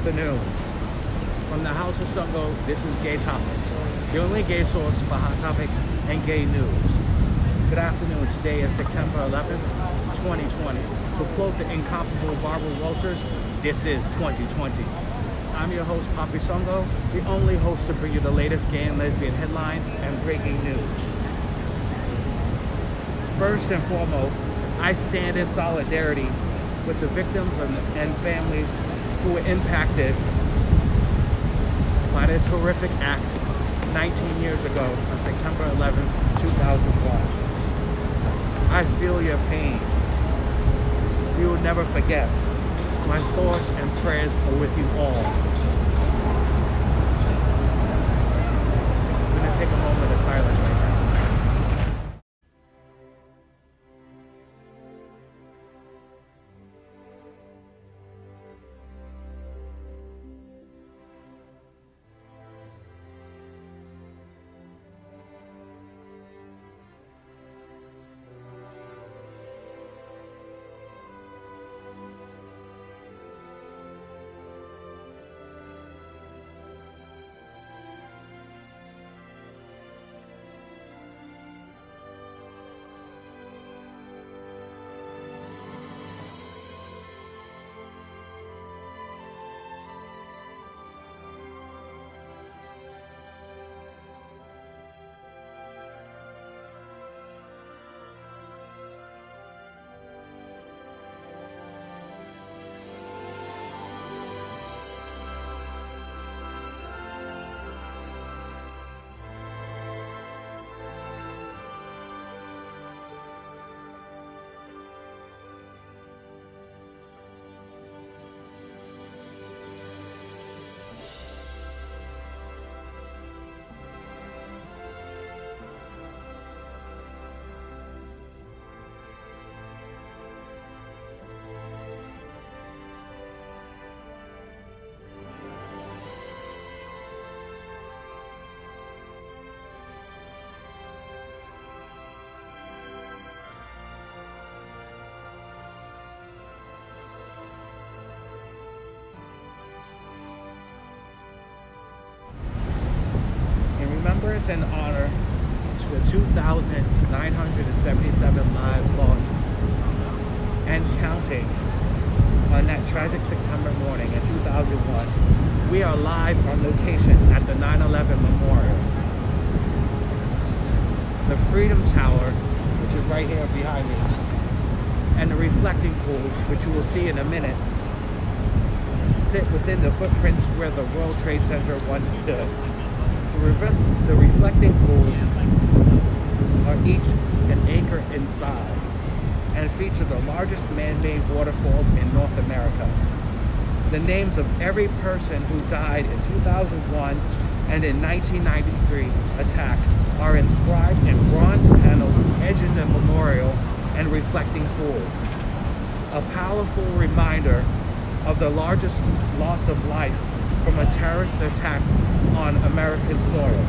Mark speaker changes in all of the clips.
Speaker 1: afternoon. From the House of Sungo, this is GayTopix, the only gay source for hot topics and gay news. Good afternoon. Today is September 11th, 2020. To quote the incomparable Barbara Walters, this is 2020. I'm your host, Papi Songo, the only host to bring you the latest gay and lesbian headlines and breaking news. First and foremost, I stand in solidarity with the victims and families who were impacted by this horrific act 19 years ago on September 11th, 2001. I feel your pain. We will never forget. My thoughts and prayers are with you all. I'm going to take a moment of silence right now. Remember, it's an honor to the 2,977 lives lost and counting on that tragic September morning in 2001. We are live on location at the 9/11 Memorial. The Freedom Tower, which is right here behind me, and the reflecting pools, which you will see in a minute, sit within the footprints where the World Trade Center once stood. The reflecting pools are each an acre in size and feature the largest man-made waterfalls in North America. The names of every person who died in 2001 and in 1993 attacks are inscribed in bronze panels edging the memorial and reflecting pools. A powerful reminder of the largest loss of life from a terrorist attack on American soil,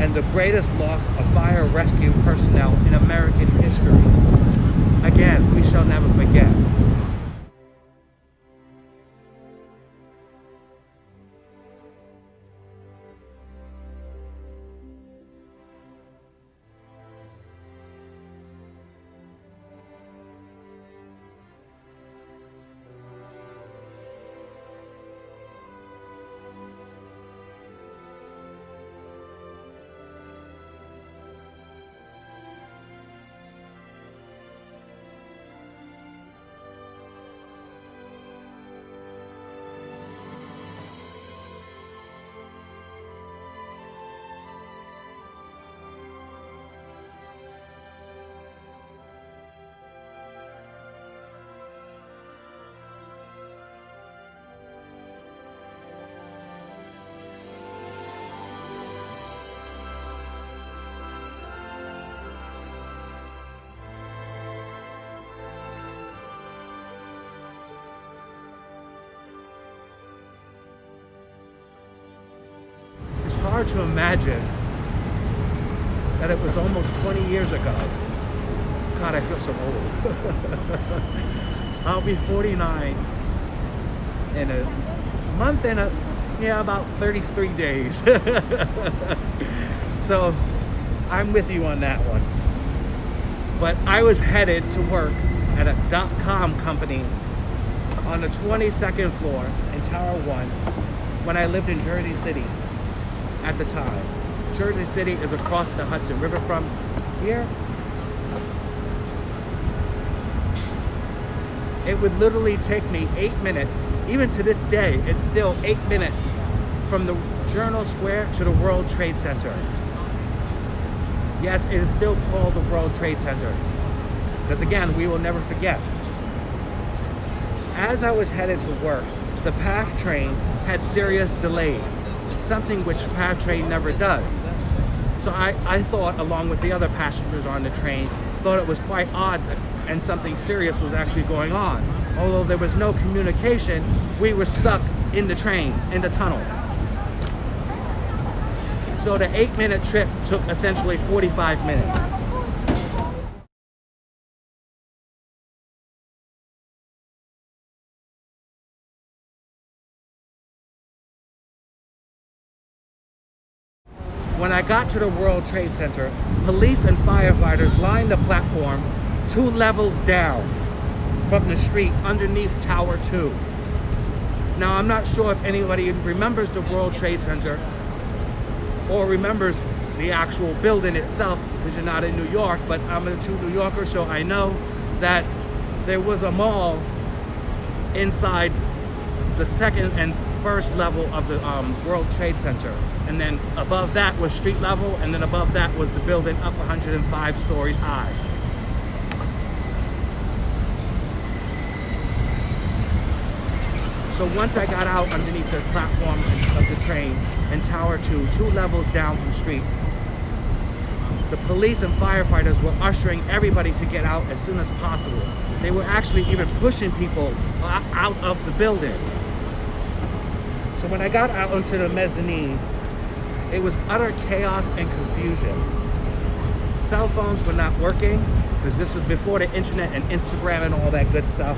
Speaker 1: and the greatest loss of fire rescue personnel in American history. Again, we shall never forget. hard to imagine that it was almost 20 years ago. God, I feel so old. I'll be 49 in a month and about 33 days. So I'm with you on that one. But I was headed to work at a .com company on the 22nd floor in Tower 1 when I lived in Jersey City at the time. Jersey City is across the Hudson River from here. It would literally take me 8 minutes. Even to this day, it's still 8 minutes from the Journal Square to the World Trade Center. Yes, it is still called the World Trade Center. Because again, we will never forget. As I was headed to work, the PATH train had serious delays, something which PATH train never does. So I thought, along with the other passengers on the train, thought it was quite odd and something serious was actually going on. Although there was no communication, we were stuck in the train, in the tunnel. So the 8-minute trip took essentially 45 minutes. When I got to the World Trade Center, police and firefighters lined the platform 2 levels down from the street underneath Tower 2. Now, I'm not sure if anybody remembers the World Trade Center or remembers the actual building itself, because you're not in New York, but I'm a true New Yorker, so I know that there was a mall inside the second and first level of the World Trade Center. And then above that was street level, and then above that was the building up 105 stories high. So once I got out underneath the platform of the train in Tower 2, 2 levels down from the street, the police and firefighters were ushering everybody to get out as soon as possible. They were actually even pushing people out of the building. So when I got out onto the mezzanine, it was utter chaos and confusion. Cell phones were not working, because this was before the internet and Instagram and all that good stuff.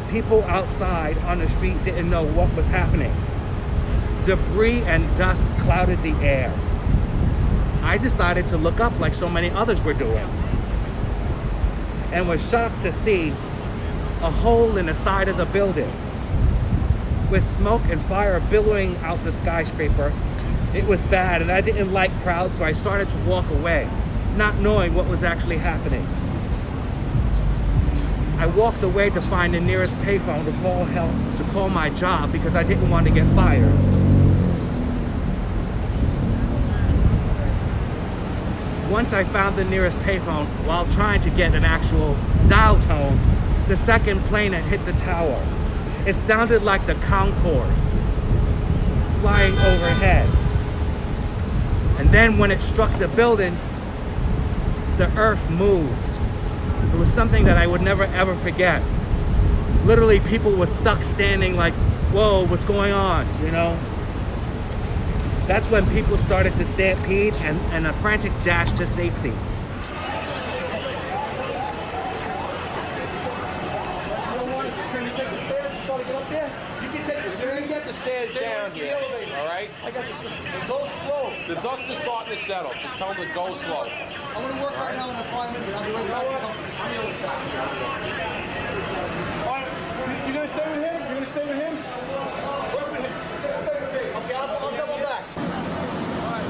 Speaker 1: People outside on the street didn't know what was happening. Debris and dust clouded the air. I decided to look up like so many others were doing, and was shocked to see a hole in the side of the building with smoke and fire billowing out the skyscraper. It was bad, and I didn't like crowds, so I started to walk away, not knowing what was actually happening. I walked away to find the nearest payphone to call help, to call my job, because I didn't want to get fired. Once I found the nearest payphone, while trying to get an actual dial tone, the second plane had hit the tower. It sounded like the Concorde flying overhead. And then when it struck the building, the earth moved. It was something that I would never ever forget. Literally, people were stuck standing like, whoa, what's going on, you know? That's when people started to stampede and a frantic dash to safety.
Speaker 2: Down here, all right? I got this. Go slow. The dust is starting to settle. Just tell them to go slow.
Speaker 3: I'm going to work right now in 5 minutes. I'll be right back. All right, you going to stay with him? You going to stay with him? Work with him. Stay with me. Okay, I'll double back. All right.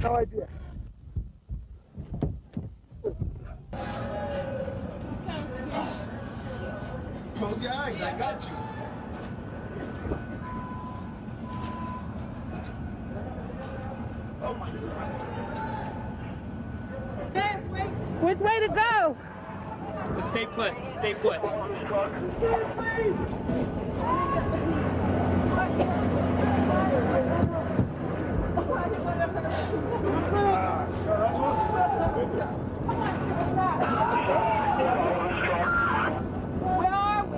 Speaker 3: No idea. Close your eyes, I got you. Oh my God.
Speaker 4: Which way to go?
Speaker 2: Just stay put. Stay put.
Speaker 4: Where are we?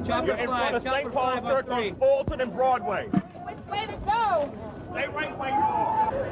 Speaker 2: Chopper
Speaker 3: In front of
Speaker 2: 5,
Speaker 3: St. Paul's Church on Fulton and Broadway.
Speaker 4: Which way to go?
Speaker 3: Stay right where you are.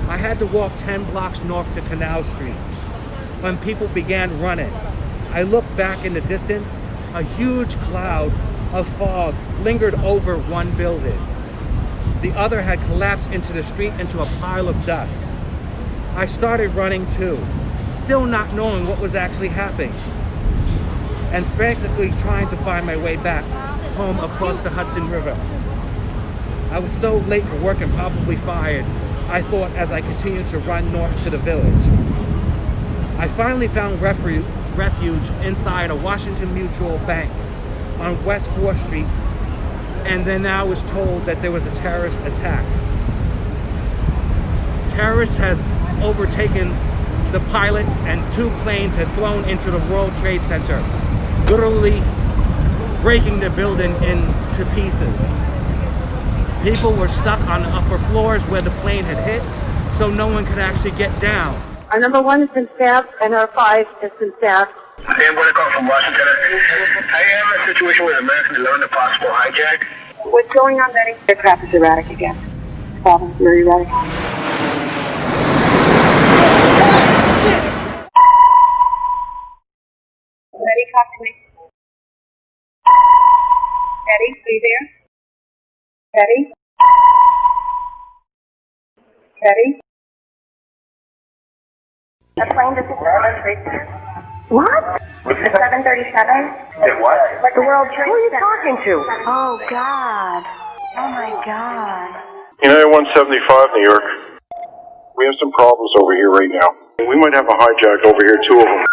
Speaker 1: I had to walk 10 blocks north to Canal Street when people began running. I looked back in the distance. A huge cloud of fog lingered over one building. The other had collapsed into the street into a pile of dust. I started running too, still not knowing what was actually happening, and frantically trying to find my way back home across the Hudson River. I was so late for work and probably fired, I thought, as I continued to run north to the village. I finally found refuge inside a Washington Mutual Bank on West 4th Street, and then I was told that there was a terrorist attack. Terrorists has overtaken the pilots and 2 planes had flown into the World Trade Center, literally breaking the building into pieces. People were stuck on the upper floors where the plane had hit, so no one could actually get down.
Speaker 5: Our number 1 has been staffed and our 5 has been staffed.
Speaker 6: I am going to call from Washington. I am in a situation with American to learn the possible hijack.
Speaker 5: What's going on, Betty? The crap is erratic again. Problem, very erratic. Betty, talk to me. Betty, are you there? Betty? Betty?
Speaker 7: A plane just hit the World Trade Center. What? The 737?
Speaker 6: It what?
Speaker 7: The World Trade Center.
Speaker 5: Who are you talking to?
Speaker 7: Oh, God. Oh, my God.
Speaker 8: United 175, New York. We have some problems over here right now. We might have a hijack over here, 2 of them.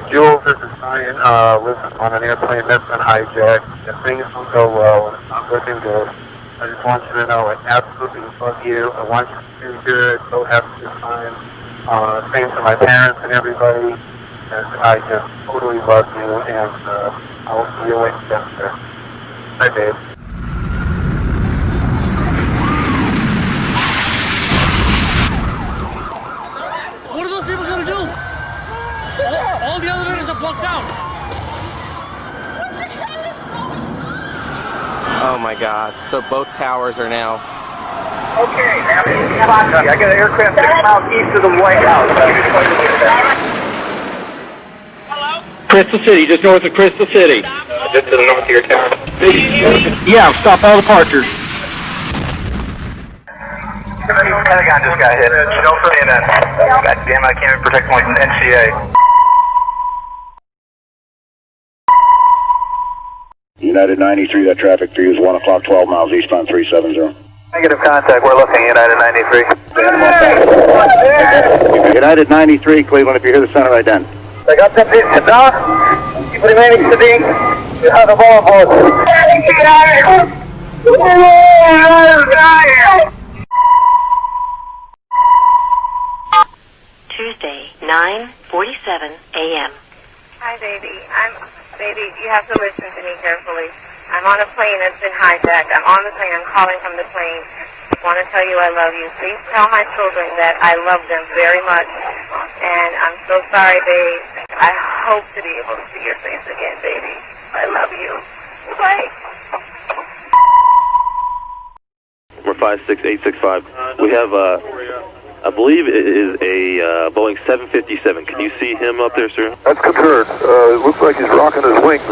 Speaker 6: Jules, this is Ryan. Listen, on an airplane that's been hijacked. If things don't go well and it's not looking good, I just want you to know I absolutely love you. I want you to do good. So happy to find. Same to my parents and everybody. And I just totally love you, and I'll see you later. Bye, babe.
Speaker 3: What are those people gonna do? All the elevators are blocked out.
Speaker 2: Oh my God. So both towers are now
Speaker 6: Okay, now I got an aircraft 6 miles east of the White House.
Speaker 4: Hello?
Speaker 9: Crystal City, just north of Crystal City.
Speaker 6: Just to the north of your town.
Speaker 9: Yeah, stop all departures.
Speaker 6: Pentagon just got hit. No for me then. God damn it, I can't even protect my NCA.
Speaker 8: United 93, that traffic for you is 1 o'clock, 12 miles eastbound 370.
Speaker 6: Negative contact, we're looking United 93.
Speaker 8: United 93, Cleveland, if you hear the center ident.
Speaker 6: I got that piece of dog. Keep remaining steady. You have the ball board.
Speaker 10: Tuesday, 9:47 a.m.
Speaker 7: Hi, baby. Baby, you have to listen to me carefully. I'm on a plane that's been hijacked. I'm on the plane. I'm calling from the plane. I want to tell you I love you. Please tell my children that I love them very much. And I'm so sorry, babe. I hope to be able to see your face again, baby. I love you. Bye.
Speaker 11: We're 56865. We have, I believe it is a Boeing 757. Can you see him up there, sir?
Speaker 8: That's confirmed. It looks like he's rocking his wings.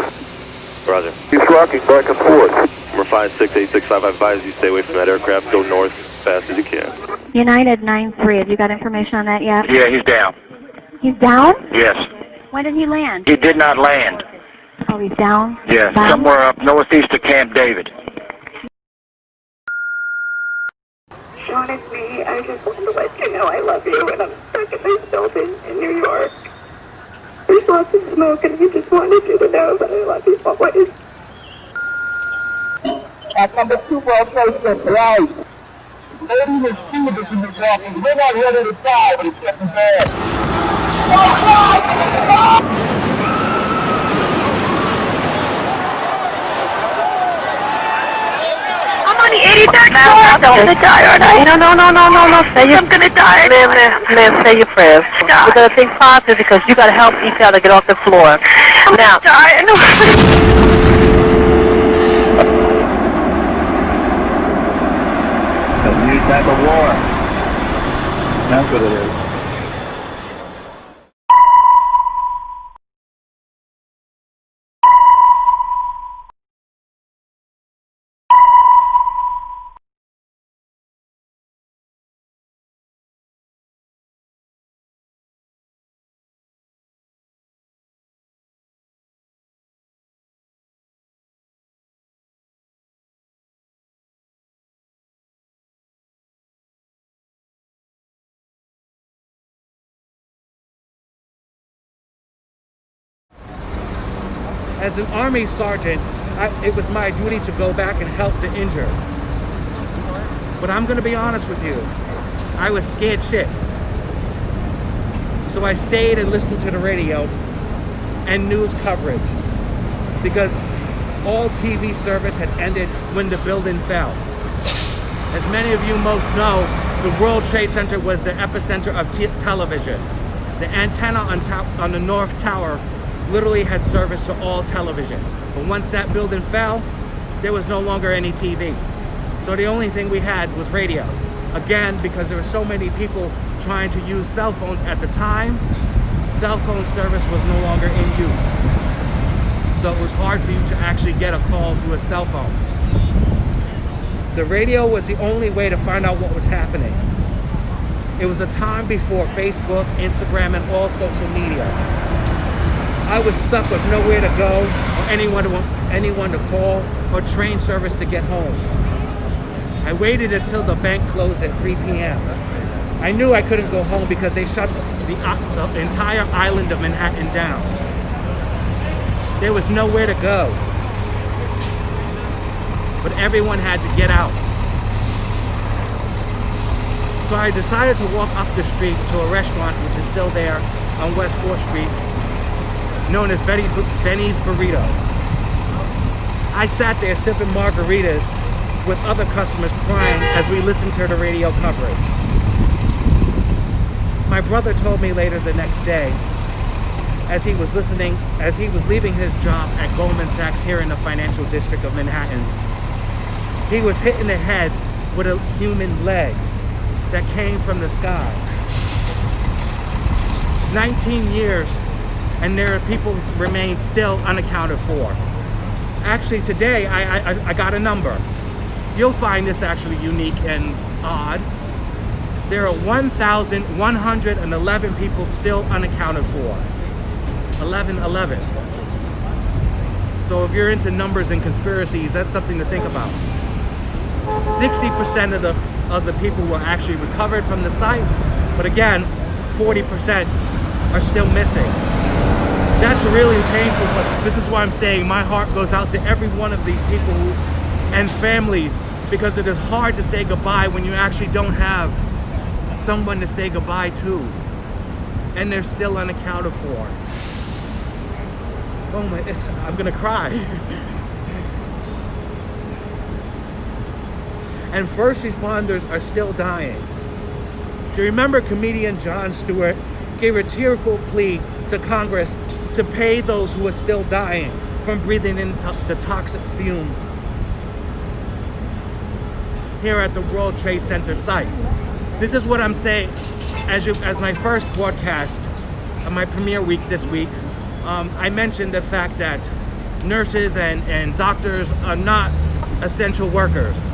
Speaker 11: Roger.
Speaker 8: He's rocking back and forth.
Speaker 11: We're 56865. I advise you stay away from that aircraft. Go north as fast as you can.
Speaker 12: United 93. Have you got information on that yet?
Speaker 9: Yeah, he's down.
Speaker 12: He's down?
Speaker 9: Yes.
Speaker 12: When did he land?
Speaker 9: He did not land.
Speaker 12: Oh, he's down?
Speaker 9: Yes,
Speaker 12: Bound?
Speaker 9: somewhere up northeast of Camp David.
Speaker 7: Sean, it's me. I just want to let you know I love you, and I'm stuck in this building in New York. There's lots of smoke, and I just wanted you to know that I love you always.
Speaker 6: At number 2 World Trade Center, right. Lady was Stewardess in the walking. We're not ready to die, but it's getting bad.
Speaker 7: I'm on the 83rd floor. I'm gonna die, aren't I? No. Say I'm gonna die.
Speaker 10: Ma'am, say your prayers. We're going to think positive because you got to help each other get off the floor.
Speaker 7: I'm
Speaker 10: Now,
Speaker 7: gonna die.
Speaker 6: That's a new type of war. That's what it is.
Speaker 1: As an Army sergeant, it was my duty to go back and help the injured. But I'm gonna be honest with you, I was scared shit. So I stayed and listened to the radio and news coverage because all TV service had ended when the building fell. As many of you most know, the World Trade Center was the epicenter of television. The antenna on the North Tower literally had service to all television. But once that building fell, there was no longer any TV. So the only thing we had was radio. Again, because there were so many people trying to use cell phones at the time, cell phone service was no longer in use. So it was hard for you to actually get a call through a cell phone. The radio was the only way to find out what was happening. It was a time before Facebook, Instagram, and all social media. I was stuck with nowhere to go, or anyone to call, or train service to get home. I waited until the bank closed at 3 p.m. I knew I couldn't go home because they shut the entire island of Manhattan down. There was nowhere to go. But everyone had to get out. So I decided to walk up the street to a restaurant which is still there on West 4th Street, known as Benny's Burrito. I sat there sipping margaritas with other customers crying as we listened to the radio coverage. My brother told me later the next day, as he was leaving his job at Goldman Sachs here in the financial district of Manhattan, he was hit in the head with a human leg that came from the sky. 19 years, and there are people who remain still unaccounted for. Actually, today I got a number. You'll find this actually unique and odd. There are 1,111 people still unaccounted for. 1111. So if you're into numbers and conspiracies, that's something to think about. 60% of the people were actually recovered from the site, but again, 40% are still missing. That's really painful, but this is why I'm saying my heart goes out to every one of these people and families, because it is hard to say goodbye when you actually don't have someone to say goodbye to, and they're still unaccounted for. Oh my, I'm gonna cry. And first responders are still dying. Do you remember comedian Jon Stewart gave a tearful plea to Congress to pay those who are still dying from breathing in the toxic fumes here at the World Trade Center site? This is what I'm saying as my first broadcast on my premiere week this week. I mentioned the fact that nurses and doctors are not essential workers.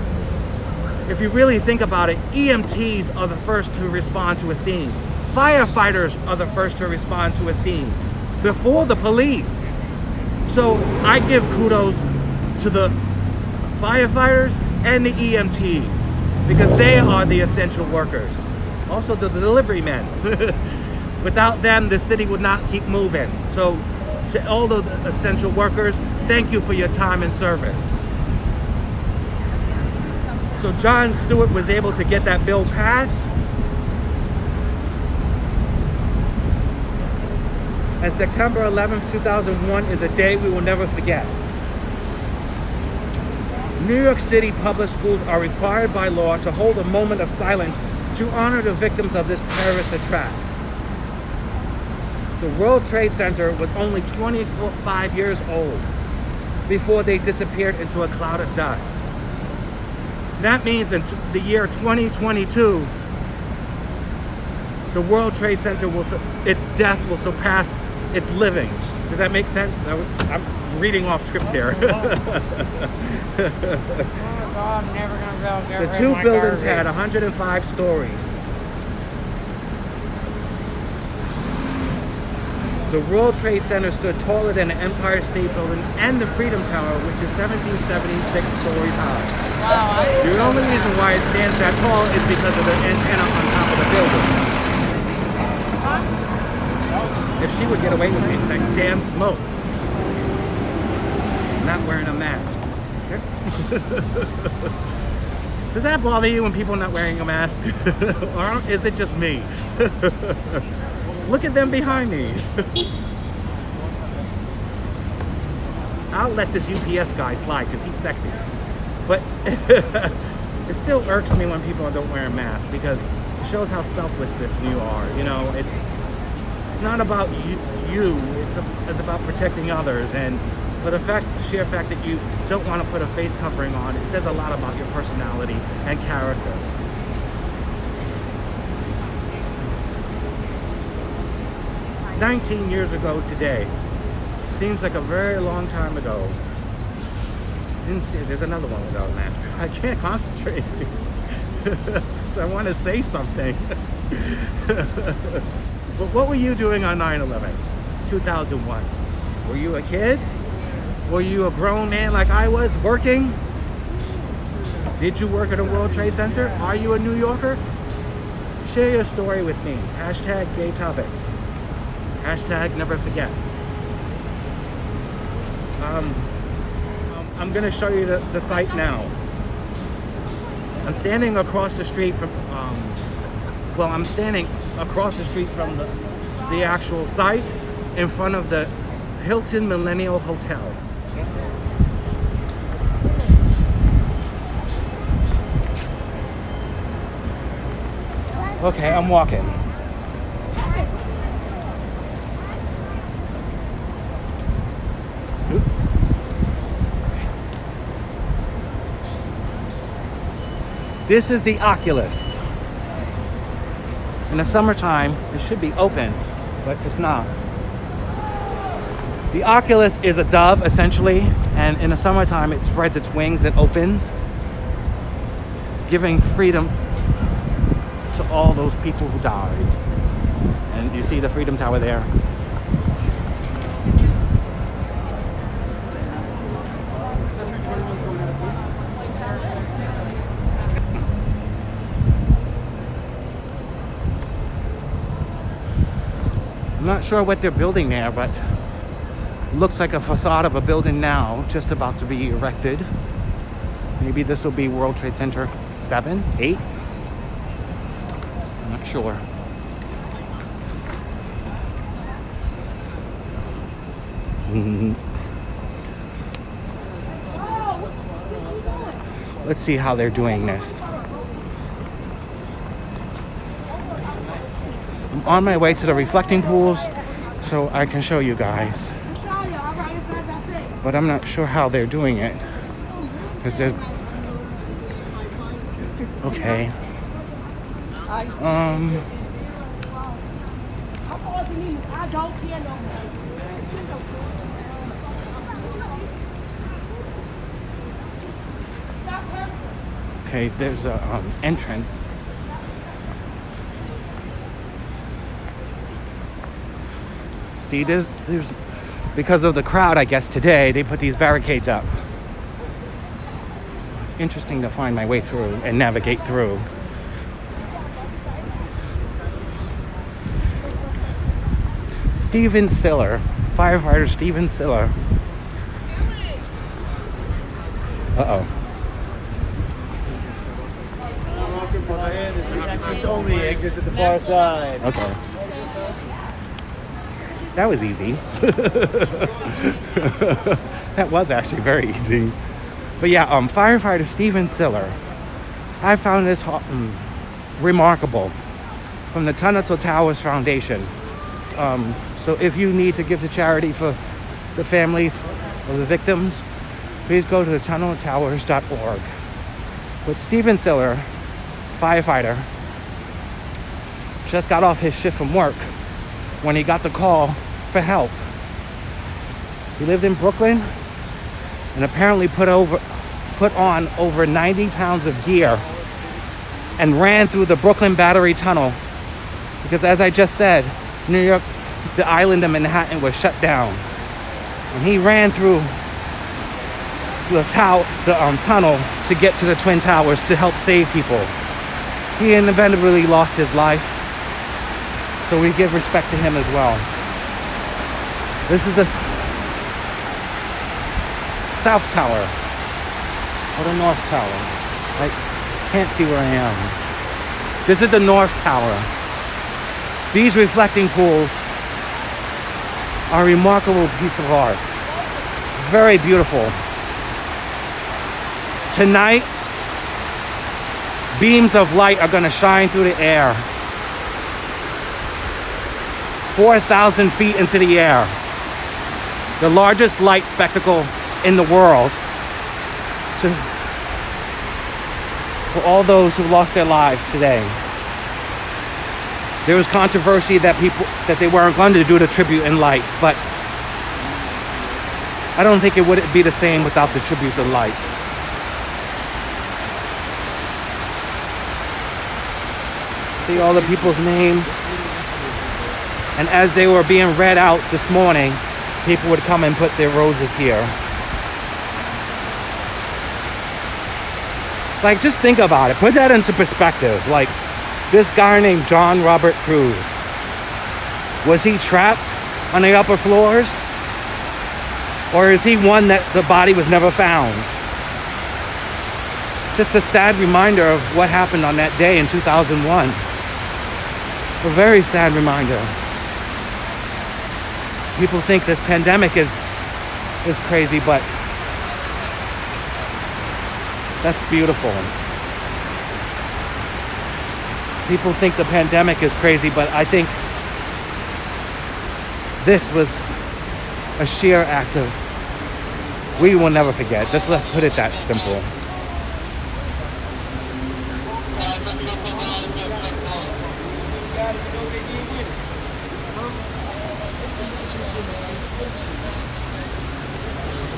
Speaker 1: If you really think about it, EMTs are the first to respond to a scene. Firefighters are the first to respond to a scene before the police. So I give kudos to the firefighters and the EMTs because they are the essential workers. Also the delivery men. Without them, the city would not keep moving. So to all those essential workers, thank you for your time and service. So Jon Stewart was able to get that bill passed. And September 11th, 2001 is a day we will never forget. New York City public schools are required by law to hold a moment of silence to honor the victims of this terrorist attack. The World Trade Center was only 25 years old before they disappeared into a cloud of dust. That means in the year 2022, the World Trade Center its death will surpass its living. Does that make sense? I'm reading off script here. The two buildings had 105 stories. The World Trade Center stood taller than the Empire State Building and the Freedom Tower, which is 1776 stories high. Wow, the only reason why it stands that tall is because of the antenna on top of the building. If she would get away with it, that damn smoke. Not wearing a mask. Does that bother you when people are not wearing a mask? Or is it just me? Look at them behind me. I'll let this UPS guy slide because he's sexy. But it still irks me when people don't wear a mask because it shows how selfless you are. You know, it's not about you. It's about protecting others. And for the sheer fact that you don't want to put a face covering on, it says a lot about your personality and character. "19 years ago today." Seems like a very long time ago. Didn't see. There's another one without a mask. I can't concentrate. So I want to say something. But what were you doing on 9/11, 2001? Were you a kid? Were you a grown man like I was, working? Did you work at a World Trade Center? Are you a New Yorker? Share your story with me. Hashtag GayTopix. Hashtag never forget. I'm gonna show you the site now. I'm standing across the street from, I'm standing across the street from the actual site in front of the Hilton Millennial Hotel. Okay, I'm walking. This is the Oculus. In the summertime, it should be open, but it's not. The Oculus is a dove, essentially, and in the summertime, it spreads its wings and opens, giving freedom to all those people who died. And you see the Freedom Tower there. I'm not sure what they're building there, but looks like a facade of a building now, just about to be erected. Maybe this will be World Trade Center 7, 8? I'm not sure. Let's see how they're doing this. I'm on my way to the reflecting pools so I can show you guys. But I'm not sure how they're doing it. Because there's... Okay. Okay, there's a entrance. See, there's because of the crowd, I guess today they put these barricades up. It's interesting to find my way through and navigate through. Steven Siller, firefighter Steven Siller. Uh-oh.
Speaker 3: Exits only, exit to the far side.
Speaker 1: Okay. That was easy. That was actually very easy. But yeah, firefighter Steven Siller. I found this remarkable from the Tunnel to Towers Foundation. So if you need to give to charity for the families of the victims, please go to the tunneltowers.org. But Steven Siller, firefighter, just got off his shift from work when he got the call for help. He lived in Brooklyn and apparently put on over 90 pounds of gear and ran through the Brooklyn Battery Tunnel because, as I just said, New York, the island of Manhattan was shut down. And he ran through the tunnel to get to the Twin Towers to help save people. He inevitably lost his life, so we give respect to him as well. This is the South Tower, or the North Tower. I can't see where I am. This is the North Tower. These reflecting pools are a remarkable piece of art. Very beautiful. Tonight, beams of light are going to shine through the air. 4,000 feet into the air. The largest light spectacle in the world for all those who lost their lives today. There was controversy that they weren't going to do the tribute in lights, but I don't think it would be the same without the tribute in lights. See all the people's names. And as they were being read out this morning, people would come and put their roses here. Like, just think about it. Put that into perspective. Like, this guy named John Robert Cruz. Was he trapped on the upper floors? Or is he one that the body was never found? Just a sad reminder of what happened on that day in 2001. A very sad reminder. People think this pandemic is crazy, but that's beautiful. People think the pandemic is crazy, but I think this was a sheer act of, we will never forget. Just let's put it that simple.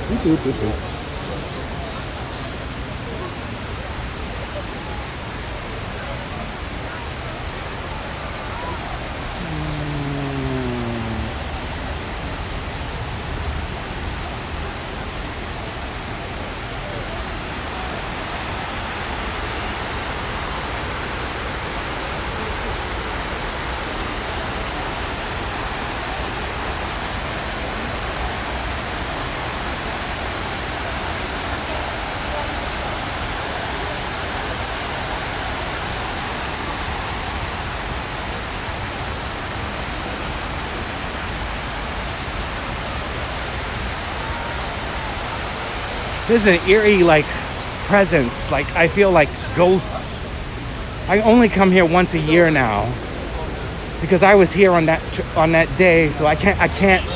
Speaker 1: Boop, boop, boop, boop. There's an eerie, like, presence. Like, I feel like ghosts. I only come here once a year now because I was here on that day, so I can't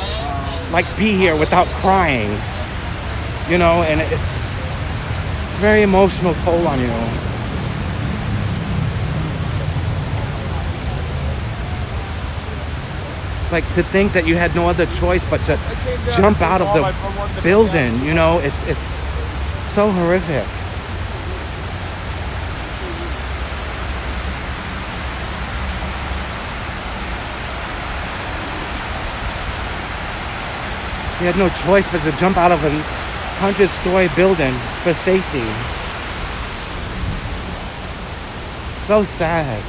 Speaker 1: like be here without crying, you know. And it's very emotional toll on you. Like, to think that you had no other choice but to jump out of the building, you know, it's so horrific. You had no choice but to jump out of a 100-story building for safety. So sad.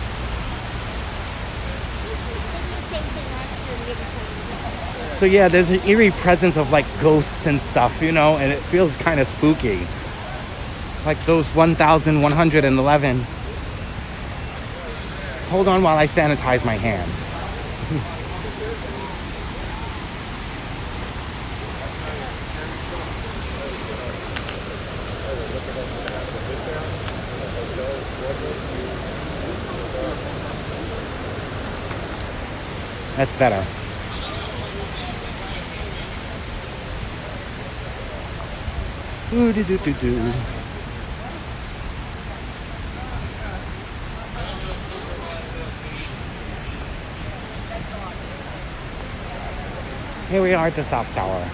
Speaker 1: So yeah, there's an eerie presence of like ghosts and stuff, you know, and it feels kind of spooky. Like those 1,111. Hold on while I sanitize my hands. That's better. Ooh, do, do, do, do. Here we are at the South Tower.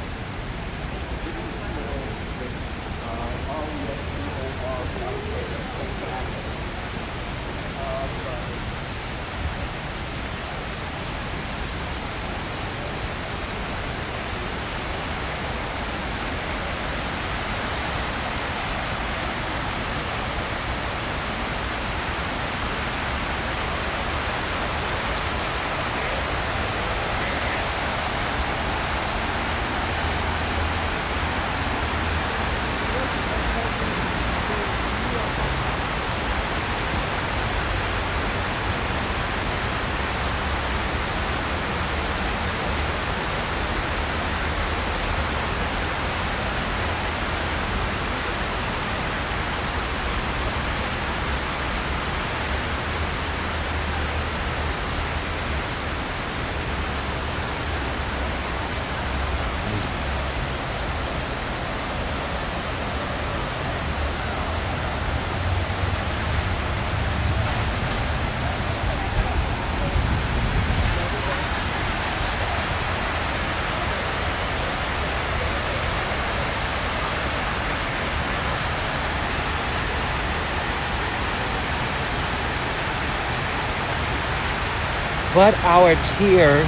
Speaker 1: But our tears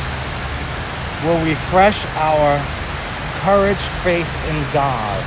Speaker 1: will refresh our courage, faith in God.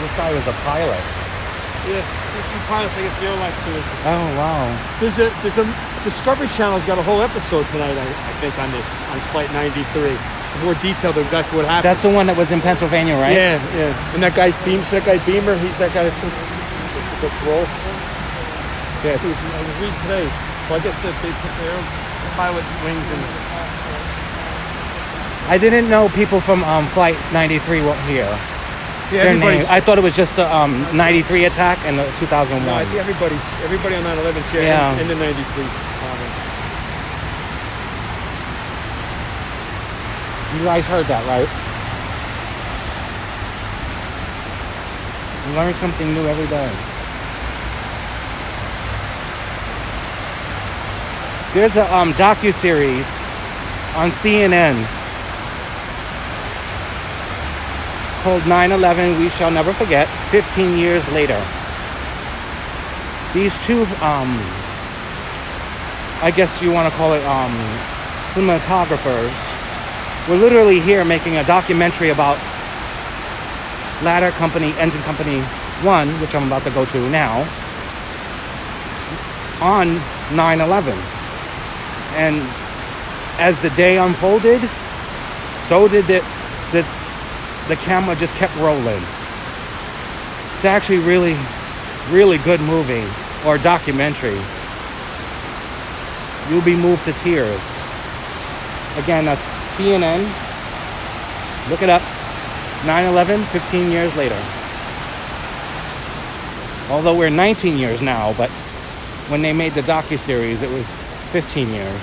Speaker 1: This guy was a pilot.
Speaker 13: Yeah, there's two pilots, I guess the airline stewards.
Speaker 1: Oh, wow.
Speaker 13: There's a Discovery Channel's got a whole episode tonight, I think, on this, on Flight 93. more detailed exactly what happened.
Speaker 1: That's the one that was in Pennsylvania, right?
Speaker 13: Yeah, yeah. And that guy Beamer, he's that guy that's roll. Yeah, I think I was reading today. Well, I guess that they put their pilot wings in.
Speaker 1: I didn't know people from Flight 93 were here.
Speaker 13: Yeah, everybody's.
Speaker 1: I thought it was just the 93 attack and the 2001.
Speaker 13: No, I think everybody on 9/11's here and the 93 bombing.
Speaker 1: You guys heard that, right? You learn something new every day. There's a docu-series on CNN called 9/11 We Shall Never Forget, 15 years later. These two, I guess you want to call it cinematographers, were literally here making a documentary about Ladder Company, Engine Company 1, which I'm about to go to now, on 9/11. And as the day unfolded, so did the camera just kept rolling. It's actually really, really good movie or documentary. You'll be moved to tears. Again, that's CNN. Look it up. 9/11, 15 years later. Although we're 19 years now, but when they made the docuseries, it was 15 years.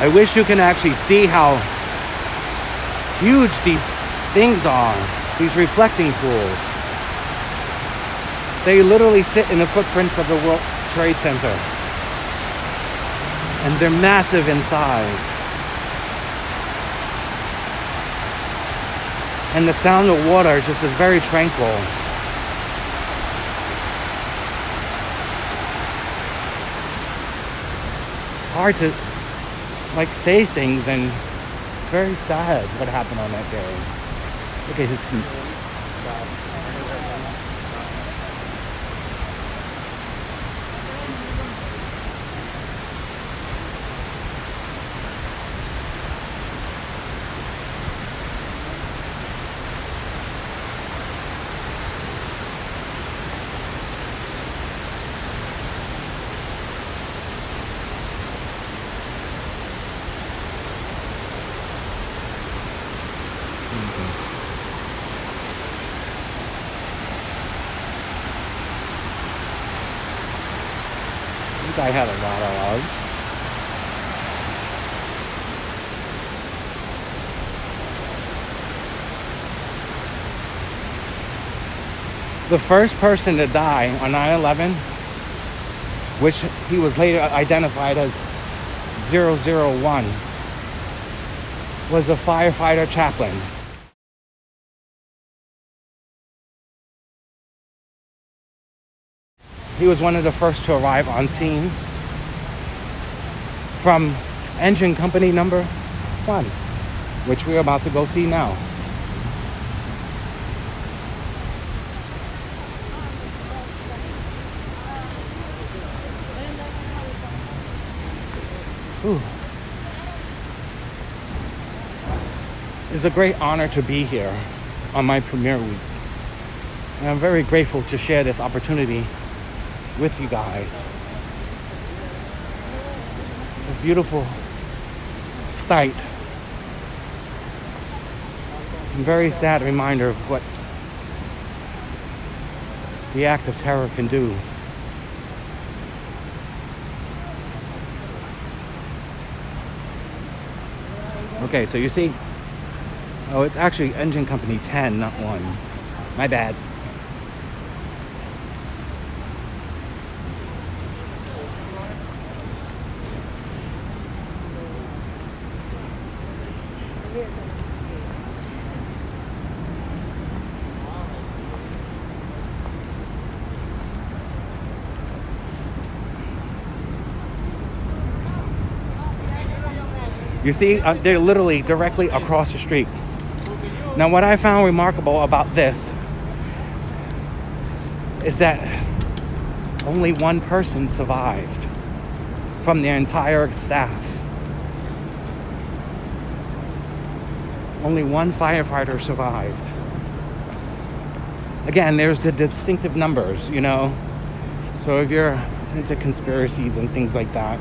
Speaker 1: I wish you can actually see how huge these things are, these reflecting pools. They literally sit in the footprints of the World Trade Center. And they're massive in size. And the sound of water just is very tranquil. Hard to say things, and it's very sad what happened on that day. Look at his seat. I had a lot of love. The first person to die on 9/11, which he was later identified as 001, was a firefighter chaplain. He was one of the first to arrive on scene from engine company number 1, which we're about to go see now. Ooh. It's a great honor to be here on my premiere week. And I'm very grateful to share this opportunity with you guys. A beautiful sight. A very sad reminder of what the act of terror can do. Okay, so you see, Oh, it's actually engine company 10, not 1. My bad. You see, they're literally directly across the street. Now, what I found remarkable about this is that only one person survived from their entire staff. Only one firefighter survived. Again, there's the distinctive numbers, you know? So if you're into conspiracies and things like that,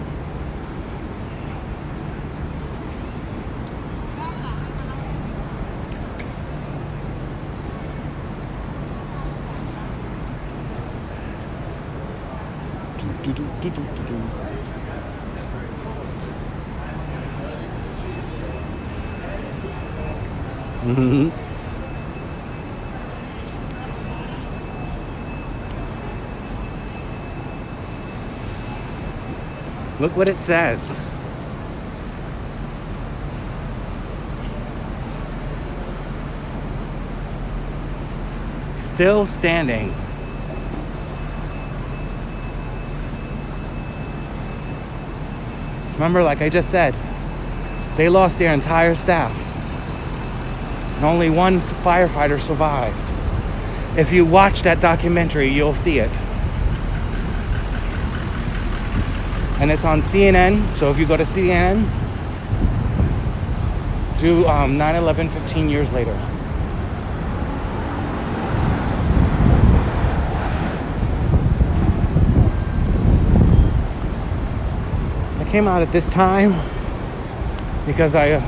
Speaker 1: Look what it says. Still standing. Remember, like I just said, they lost their entire staff. And only one firefighter survived. If you watch that documentary, you'll see it. And it's on CNN, so if you go to CNN, do 9/11 15 years later. I came out at this time because I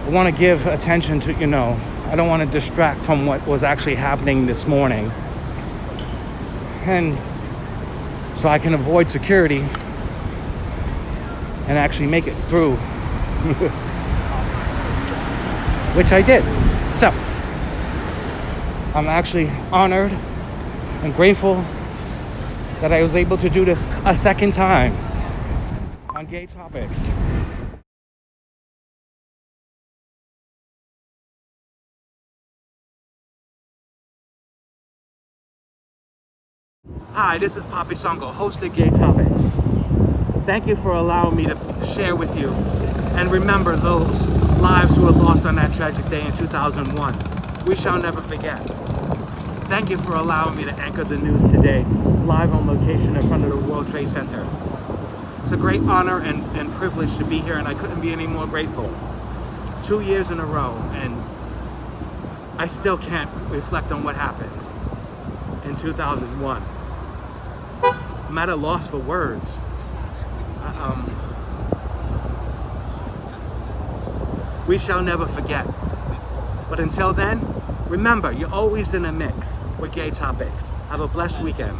Speaker 1: want to give attention to, you know, I don't want to distract from what was actually happening this morning. And so I can avoid security and actually make it through. Which I did. So, I'm actually honored and grateful that I was able to do this a second time on GayTopix. Hi, this is Papi Songo, host of GayTopix. Thank you for allowing me to share with you and remember those lives who were lost on that tragic day in 2001. We shall never forget. Thank you for allowing me to anchor the news today, live on location in front of the World Trade Center. It's a great honor and privilege to be here, and I couldn't be any more grateful. 2 years in a row, and I still can't reflect on what happened in 2001. I'm at a loss for words. We shall never forget. But until then, remember, you're always in a mix with GayTopix. Have a blessed weekend.